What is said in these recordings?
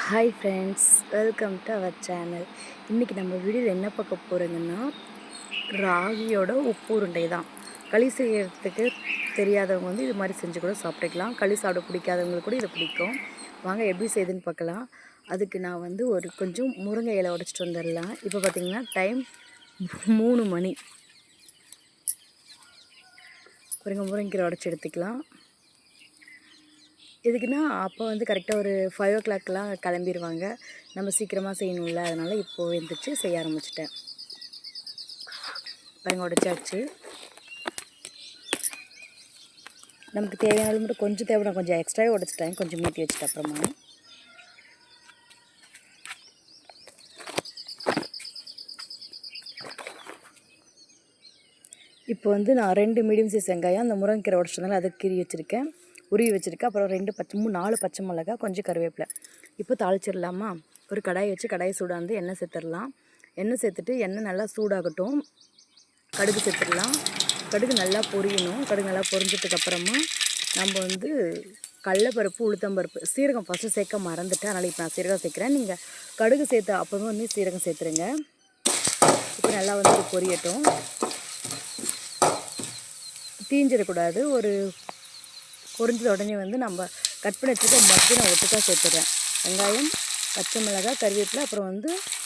Hi friends, welcome to our channel. இன்றைக்கி நம்ம வீடியோவில் என்ன பார்க்க போகிறோங்கன்னா, ராகியோட உப்பு உருண்டை தான். களி செய்கிறதுக்கு தெரியாதவங்க இது மாதிரி செஞ்சு கூட சாப்பிட்டுக்கலாம். களி சாப்பிட பிடிக்காதவங்களுக்கு கூட இது பிடிக்கும். வாங்க எப்படி செய்யுதுன்னு பார்க்கலாம். அதுக்கு நான் ஒரு கொஞ்சம் முருங்கை இலை உடச்சிட்டு வந்துடலாம். இப்போ பார்த்திங்கன்னா டைம் 3 மணி. முருங்கை உடச்சி எடுத்துக்கலாம். எதுக்குன்னா அப்போ கரெக்டாக ஒரு 5 o'clockலாம் கிளம்பிடுவாங்க. நம்ம சீக்கிரமாக செய்யணும்ல, அதனால் இப்போது எழுந்திரிச்சு செய்ய ஆரம்பிச்சிட்டேன். உடைச்சாச்சு. நமக்கு தேவையான மட்டும் கொஞ்சம் தேவை, நான் கொஞ்சம் எக்ஸ்ட்ராவே உடைச்சிட்டேன், கொஞ்சம் மீட்டி வச்சுட்டு அப்புறமா. இப்போ நான் 2 மீடியம் சைஸ் வெங்காயம் அந்த முருங்கைக்கீரை உடச்சிருந்தாலும் அதை கீறி வச்சுருக்கேன், உருவி வச்சுருக்கேன். அப்புறம் 4 பச்சை மிளகா, கொஞ்சம் கருவேப்பிலை. இப்போ தாளிச்சிடலாமா? ஒரு கடாயை வச்சு கடாயை சூடாந்து எண்ணெய் சேர்த்துடலாம். எண்ணெய் சேர்த்துட்டு எண்ணெய் நல்லா சூடாகட்டும். கடுகு சேர்த்துடலாம். கடுகு நல்லா பொரியணும். கடுகு நல்லா பொரிஞ்சதுக்கப்புறமா நம்ம கடலைப்பருப்பு, உளுத்தம்பருப்பு, சீரகம் ஃபஸ்ட்டு சேர்க்க மறந்துட்டேன், அதனால் இப்போ நான் சீரகம் சேர்க்குறேன். நீங்கள் கடுகு சேர்த்து அப்போவே சீரகம் சேர்த்துருங்க. இப்போ நல்லா பொரியட்டும். தீஞ்சிடக்கூடாது. ஒரு பொரிஞ்சது உடனே நம்ம கட் பண்ணி வச்சுட்டு மறுபடியும் நான் ஒட்டுக்காக சேர்த்துடுறேன். வெங்காயம், பச்சை மிளகாய், கருவேப்பிலை, அப்புறம்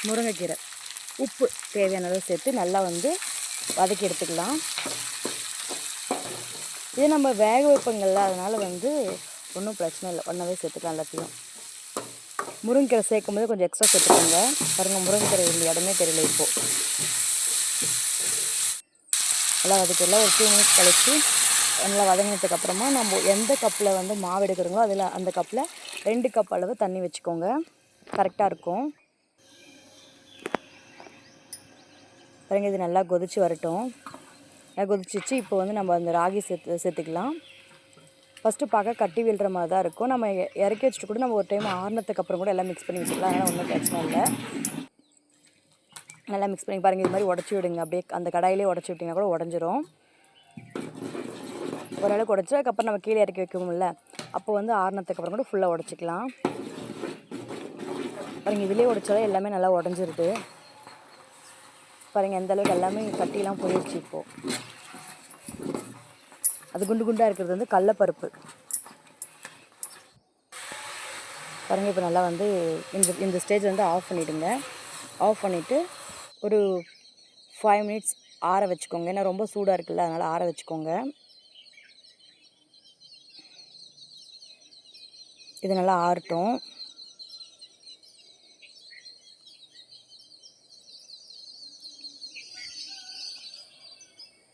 முருங்கைக்கீரை, உப்பு தேவையான அளவு சேர்த்து நல்லா வதக்கி எடுத்துக்கலாம். இது நம்ம வேக வைப்பங்கள்ல, அதனால் ஒன்றும் பிரச்சனை இல்லை, ஒன்றாவே சேர்த்துக்கலாம் எல்லாத்தையும். முருங்கைக்கீரை சேர்க்கும் போது கொஞ்சம் எக்ஸ்ட்ரா சேர்த்துக்கோங்க. பாருங்கள், முருங்கைக்கீரை இந்த இடமே தெரியல. இப்போது நல்லா வதக்கிடலாம். ஒரு 2 minutes கழிச்சு நல்லா வதங்கினதுக்கப்புறமா நம்ம எந்த கப்பில் மாவு எடுக்கிறோங்களோ அதில் அந்த கப்பில் 2 கப் அளவு தண்ணி வச்சுக்கோங்க, கரெக்டாக இருக்கும். பாருங்க, இது நல்லா கொதிச்சு வரட்டும். நல்லா கொதிச்சிச்சு. இப்போ நம்ம அந்த ராகி சேர்த்துக்கலாம். ஃபஸ்ட்டு பார்க்க கட்டி விழுற மாதிரி தான் இருக்கும். நம்ம இறக்கி வச்சுட்டு கூட நம்ம ஒரு டைம் ஆறுனதுக்கு அப்புறம் கூட எல்லாம் மிக்ஸ் பண்ணி வச்சுக்கலாம், அதனால் ஒன்றும் பிரச்சனை இல்லை. நல்லா மிக்ஸ் பண்ணி பாருங்கள், இது மாதிரி உடச்சி விடுங்க. அப்படியே அந்த கடாயிலே உடச்சி விட்டிங்கன்னா கூட உடஞ்சிரும். ஓரளவுக்கு உடச்சி அதுக்கப்புறம் நம்ம கீழே இறக்கி வைக்கணும்ல, அப்போ ஆறுனதுக்கு அப்புறம் கூட ஃபுல்லாக உடச்சிக்கலாம். பாருங்கள், இதிலே உடைச்சாலும் எல்லாமே நல்லா உடஞ்சிருது. பாருங்கள், எந்த அளவுக்கு எல்லாமே கட்டிலாம் போயிடுச்சு. இப்போது அது குண்டு குண்டாக இருக்கிறது கடலைப்பருப்பு. பாருங்கள், இப்போ நல்லா இந்த ஸ்டேஜ் ஆஃப் பண்ணிவிடுங்க. ஆஃப் பண்ணிவிட்டு ஒரு 5 minutes ஆற வச்சுக்கோங்க. ஏன்னா ரொம்ப சூடாக இருக்குல்ல, அதனால் ஆற வச்சுக்கோங்க. இது நல்லா ஆறட்டும்.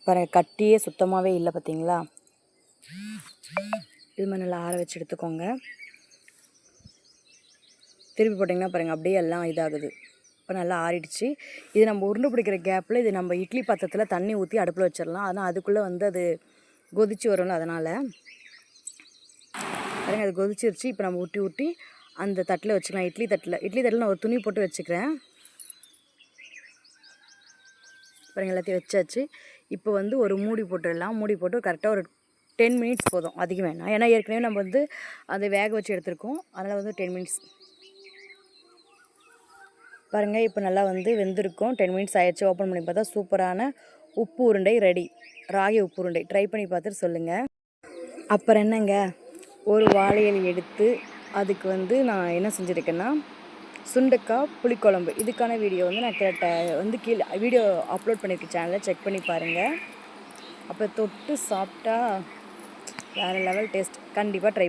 பாருங்கள், கட்டியே சுத்தமாகவே இல்லை, பார்த்தீங்களா? இது மாதிரி நல்லா ஆற வச்சு எடுத்துக்கோங்க. திருப்பி போட்டிங்கன்னா பாருங்கள், அப்படியே எல்லாம் இதாகுது. இப்போ நல்லா ஆறிடுச்சு. இது நம்ம உருண்டை பிடிக்கிற கேப்பில் இது நம்ம இட்லி பாத்திரத்தில் தண்ணி ஊற்றி அடுப்பில் வச்சிடலாம். ஆனால் அதுக்குள்ளே அது கொதிச்சு வரும்ல, அதனால் பாருங்கள், அது கொதிச்சிருச்சு. இப்போ நம்ம ஊட்டி அந்த தட்டில் வச்சுக்கலாம். இட்லி தட்டில் நான் ஒரு துணி போட்டு வச்சுக்கிறேன். பாருங்கள், எல்லாத்தையும் வச்சாச்சு. இப்போ ஒரு மூடி போட்டுடலாம். மூடி போட்டு கரெக்டாக ஒரு 10 minutes போதும், அதிகம் வேணாம். ஏன்னா ஏற்கனவே நம்ம அதை வேக வச்சு எடுத்துருக்கோம், அதனால் 10 minutes. பாருங்கள், இப்போ நல்லா வெந்திருக்கும். 10 minutes ஆயிடுச்சு. ஓப்பன் பண்ணி பார்த்தா சூப்பரான உப்பு உருண்டை ரெடி. ராகி உப்பு உருண்டை ட்ரை பண்ணி பார்த்துட்டு சொல்லுங்கள். அப்புறம் என்னங்க, ஒரு வாழை இலை எடுத்து அதுக்கு நான் என்ன செஞ்சுருக்கேன்னா, சுண்டைக்காய் புளிக்குழம்பு. இதுக்கான வீடியோ நான் கீழே வீடியோ அப்லோட் பண்ணியிருக்க சேனலை செக் பண்ணி பாருங்கள். அப்போ தொட்டு சாப்பிட்டா வேறு லெவல் டேஸ்ட். கண்டிப்பாக ட்ரை